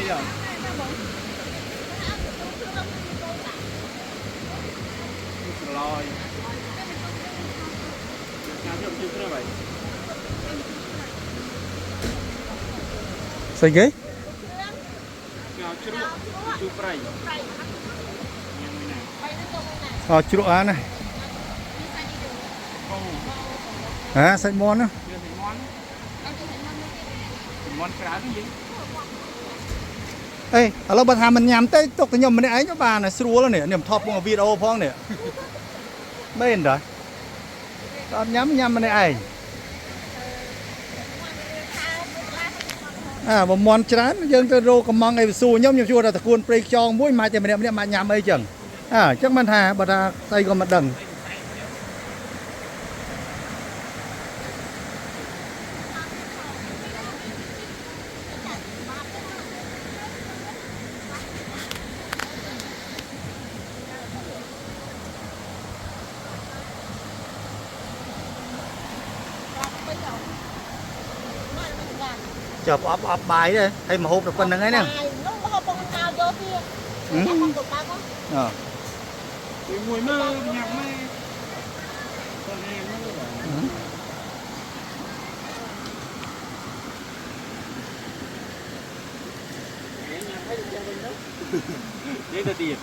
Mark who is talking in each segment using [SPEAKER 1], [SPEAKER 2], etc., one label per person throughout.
[SPEAKER 1] bay rồi lòi
[SPEAKER 2] sao ghế chụp á này xanh món á êเราบังคับมันยำเต้ตกแต่ยำมันไอ้เจ้าบ้านน่ะสรัวแล้วเนี่ยเนี่ยท็อปของวีดีโอพ้องเนี่ยไม่เห็นเหรอตอนยำมันไอ้บ่มอนច្រើនយើងទៅរកកំងអីស៊ូខ្ញុំជួរតែតកួនព្រៃខ្យងមួយមកតែម្នាក់មកញ៉ាំអីចឹងចឹងមិនថាបើថាស្អីក៏មិនដឹងchụp ấp bài đấy hay mà hộp được phần này nè
[SPEAKER 1] mùi mơ nhạc mây đây là tiền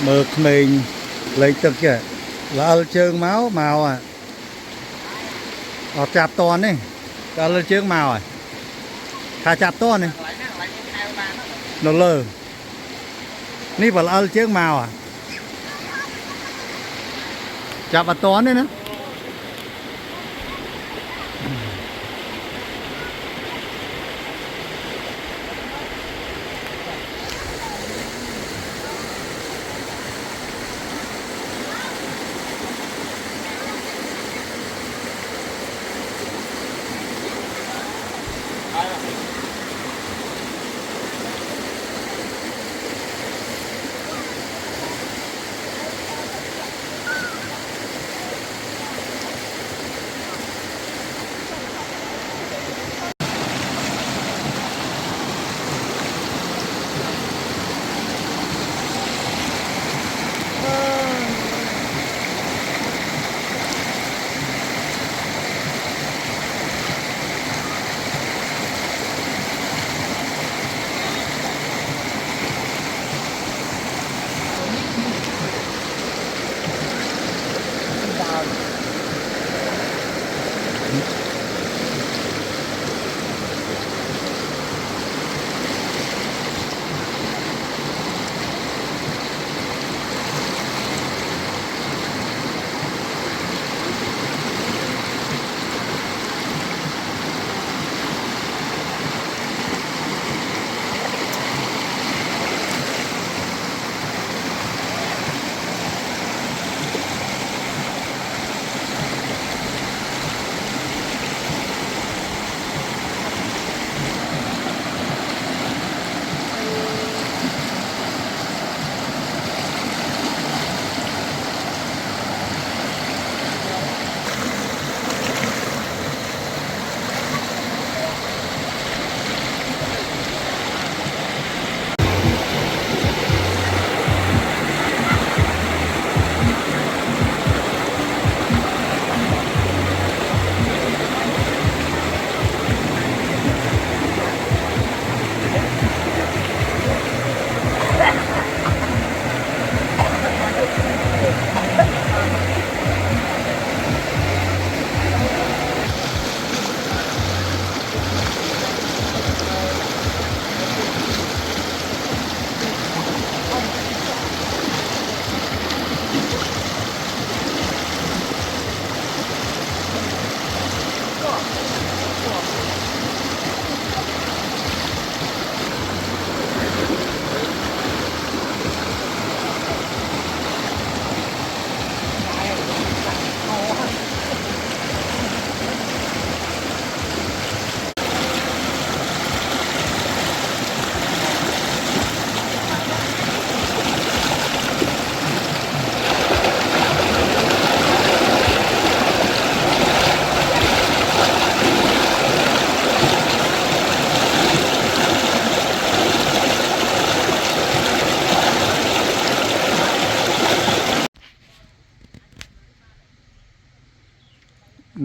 [SPEAKER 2] mơ mình lấyទឹកkìa là chương máu màu chạp toàn đi là chương màu thả chạp toàn này nó lờ ní phải là chương màu chạp vào toàn đấy nữa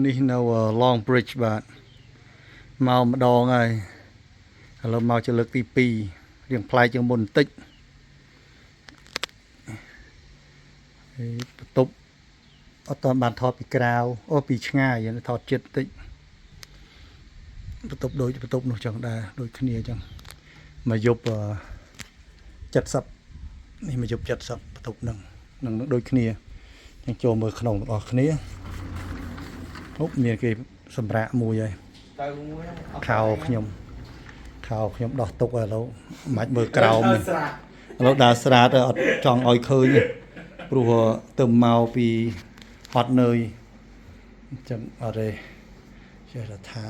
[SPEAKER 2] នេះនៅ Long Bridge បាទមកម្ដងហើយឥឡូវមកជាលើកទី2រៀងប្លែកជាងមុនបន្តិចបន្ទប់អត់ទាន់បានថតពីក្រៅអូពីឆ្ងាយថតចិត្តបន្តិចបន្ទប់ដូចបន្ទប់នោះចឹងដែរដូចគ្នាចឹងមកយប់70នេះមកយប់70បន្ទប់នឹងដូចគ្នាចឹងចូលមើលក្នុងទាំងអស់គ្នាអូមានគេសម្រាប់មួយហើយខោខ្ញុំដោះទុកឥឡូវមិនមើលក្រោមឥឡូវដើរស្រាតអត់ចង់ឲ្យឃើញទេព្រោះទៅមកពីហត់នឿយអញ្ចឹងអត់ទេចេះថា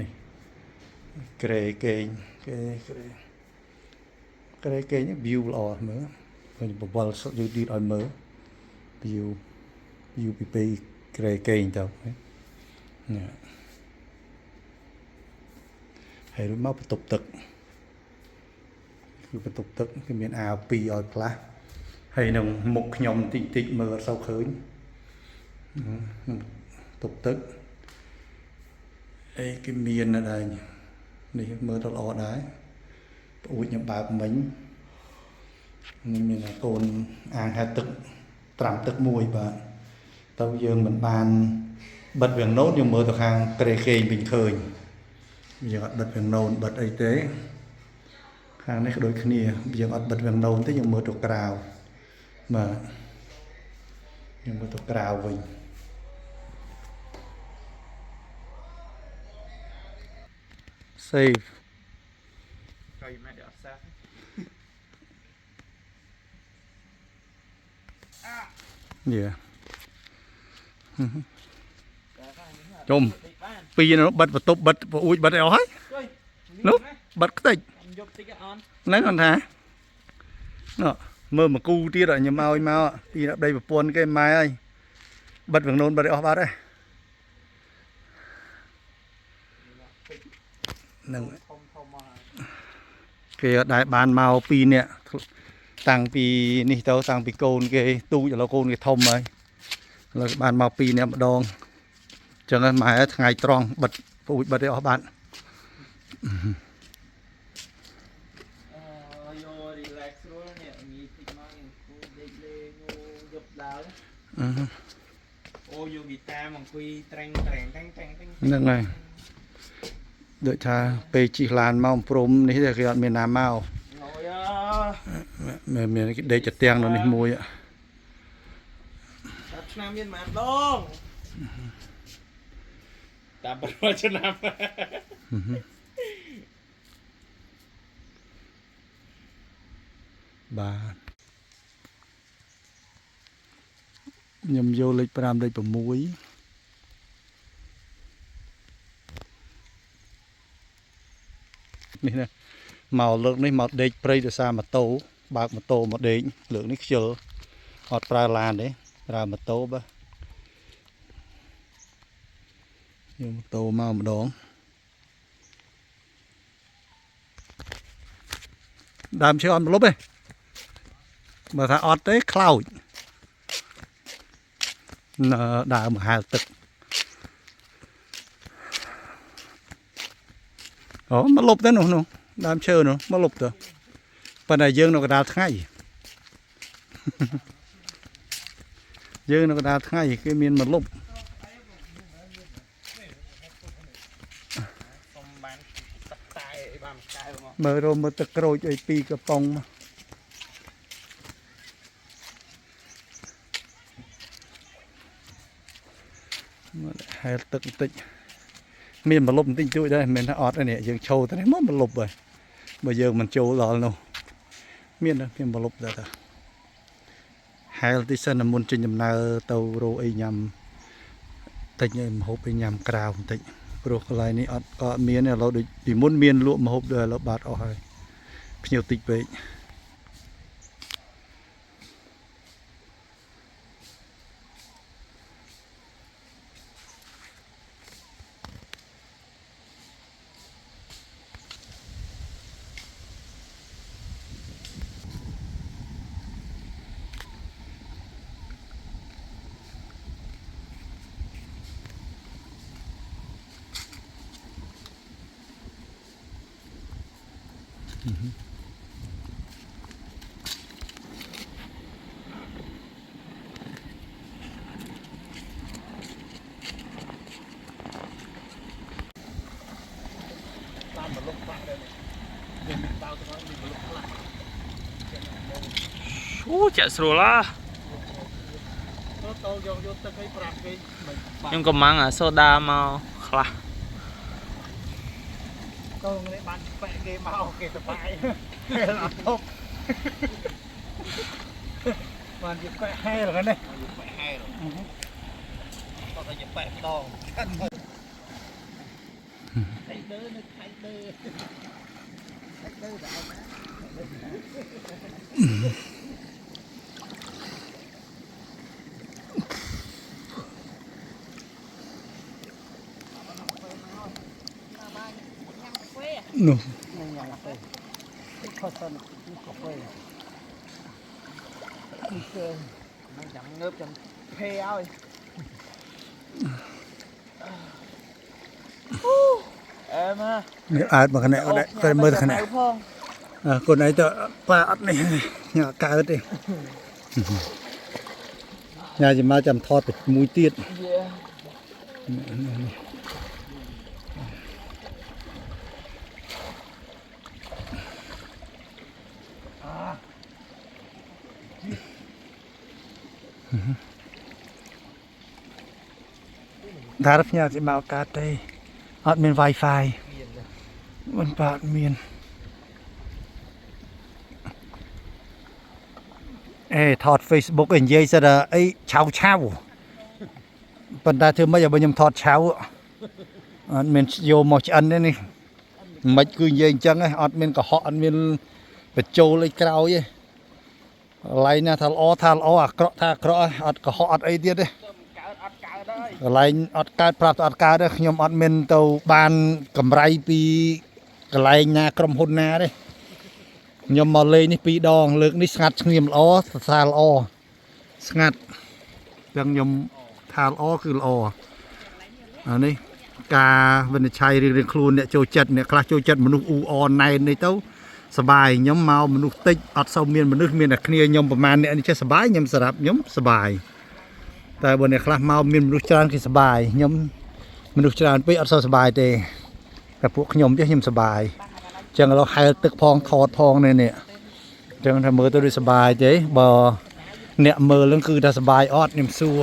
[SPEAKER 2] នេះក្រែគេង view ល្អមើលឃើញបវលយឺតឲ្យមើល view ពីពេលក្រែគេងទៅនេះហើយរួចមកបន្ទប់ទឹកគឺបន្ទប់ទឹកគឺមានអាវ2ឲ្យផ្លាស់ហើយនឹងមុខខ្ញុំតិចមើលអត់សូវឃើញបន្ទប់ទឹកអីគេមានដែរនេះមើលទៅល្អដែរប្អួចខ្ញុំបើកមិញនេះមានកូនអាងហែទឹកត្រាំទឹកមួយបាទទៅយើងមិនបានបិទវាងណូតយើងមើលទៅខាងក្រែគេងវិញឃើញយើងអត់បិទវាងណូតបិទអីទេខាងនេះក៏ដូចគ្នាយើងអត់បិទវាងណូតទេយើងមើលទៅក្រៅបាទយើងមើលទៅក្រៅវិញsave
[SPEAKER 1] កៃមិនអត់សា
[SPEAKER 2] Yeah. ជុំពីនោះបិទបន្ទប់បិទប្អួចបិទអីអស់ហើយនោះបិទខ្ទេចយកតិចអនហ្នឹងគាត់ថានោះមើលមកគូទៀតខ្ញុំឲ្យមកពីប្តីប្រពន្ធគេម៉ែហើយបិទវាងនូនបិទអីអស់បាត់ហើយហ្នឹងគេអត់ដែរបានមក2នាក់តាំងពីនេះទៅតាំងពីកូនគេទូចឥឡូវកូនគេធំហើយឥឡូវបានមក2នាក់ម្ដងចឹងម៉ែថ្ងៃត្រង់បិទពូជបិទឲ្យអស់បាត់
[SPEAKER 1] យក relax រួចនេះមីតិចមកគូដេកលេងយប់ដើរអូយកហ្គីតាមកអង្គុយត្រេងហ្នឹង
[SPEAKER 2] ហើយដូចថាពេលជិះឡានមកព្រំនេះគេអត់មានណាមកមានគេដេកចទាំងនៅនេះមួយ
[SPEAKER 1] ឆ្នាំមានប៉ុន្មានដងតាមប្រវត្តិឆ្នាំ
[SPEAKER 2] បាទខ្ញុំយកលេខ5លេខ6នេះណាមកលើកនេះមកដេកព្រៃដោយសារម៉ូតូបើកម៉ូតូមកដេកលើកនេះខ្ជិលអត់ប្រើឡានទេប្រើម៉ូតូបាទយកម៉ូតូមកម្ដងដើមឈើអត់មកលុបទេបើថាអត់ទេខ្លោចដើមហាលទឹកអូមកលុបទៅនោះដើមឈើនោះមកលុបទៅប៉ុន្តែយើងនៅកណ្ដាលថ្ងៃយើងនៅកណ្ដាលថ្ងៃគេមានមកលុបមើលរមទឹកក្រូចអី2កំប៉ុងមកហែលទឹកបន្តិចមានមកលុបបន្តិចជួយដែរមិនមែនថាអត់ទេនេះយើងឈោទៅនេះមកលុបហើយបើយើងមិនចូលដល់នោះមានមកលុបដែរតាហែលទីសិនមុនចេញដំណើរទៅរោអីញ៉ាំតិចម្ហូបអីញ៉ាំក្រៅបន្តិចព្រោះកន្លែងនេះអត់ក៏មានឥឡូវដូចពីមុនមានលក់ម្ហូបដែរឥឡូវបាត់អស់ហើយភ្ញៀវតិចពេក
[SPEAKER 1] តាមបលុកបាក់ដែរនេះមានតៅទៅមានបលុកខ្លះអូចាក់ស្រួលឡាតោយកទឹកឲ្យប្រាប់គេខ្ញុំក៏mangសូដាមកខ្លះតោនេះបានប៉ែគេមកគេសប្បាយអត់ធប់បានយកប៉ែហែលហ្នឹងយកប៉ែហែលតោតែយកប៉ែម្ដងកាន់មកថៃដើនៅថៃដើទៅអត់
[SPEAKER 2] នោះ
[SPEAKER 1] ញ៉ាំកាហ្វេខុសសិនកាហ្វេមិនចាំងើបចាំភេឲ្យអើមក
[SPEAKER 2] នេះអាចមកខ្នាក់អត់តែមើលខ្នាក់កូនឯងទៅប៉ាអត់នេះញ៉ាកើតទេញ៉ាចាំមកចាំថតមួយទៀតថាផ្ញើសិមកកើតទេអត់មាន Wi-Fi មិនបាទមានថត Facebook ឯងនិយាយសិតអីឆៅប៉ុន្តែធ្វើម៉េចឲ្យខ្ញុំថតឆៅអត់មានយកមកឆ្អិនទេនេះមិនគឺនិយាយអញ្ចឹងឯងអត់មានកុហកអត់មានបញ្ចូលអីក្រោយទេកន្លែងណាថាល្អអាក្រក់ថាអាក្រក់អត់កុហកអត់អីទៀតទេកន្លែងអត់កើតប្រាប់ទៅអត់កើតទេខ្ញុំអត់មានទៅបានកម្រៃពីកន្លែងណាក្រុមហ៊ុនណាទេខ្ញុំមកលេងនេះ2ដងលើកនេះស្ងាត់ស្ងៀមល្អសរសើរល្អស្ងាត់ចឹងខ្ញុំថាល្អគឺល្អអានេះការវិនិច្ឆ័យរៀងខ្លួនអ្នកចូលចិត្តអ្នកខ្លះចូលចិត្តមនុស្សអ៊ូអនណែននេះទៅសបាយខ្ញុំមកមនុស្សតិចអត់សូវមានមនុស្សមានតែគ្នាខ្ញុំប្រហែលអ្នកនេះចេះសបាយខ្ញុំសម្រាប់ខ្ញុំសបាយតែបើអ្នកខ្លះមកមានមនុស្សច្រើនគេសបាយខ្ញុំមនុស្សច្រើនពេកអត់សូវសបាយទេតែពួកខ្ញុំចេះខ្ញុំសបាយចឹងឥឡូវហែលទឹកផងថតផងនេះចឹងថាមើលទៅដូចសបាយទេបើអ្នកមើលនឹងគឺថាសបាយអត់ខ្ញុំសួរ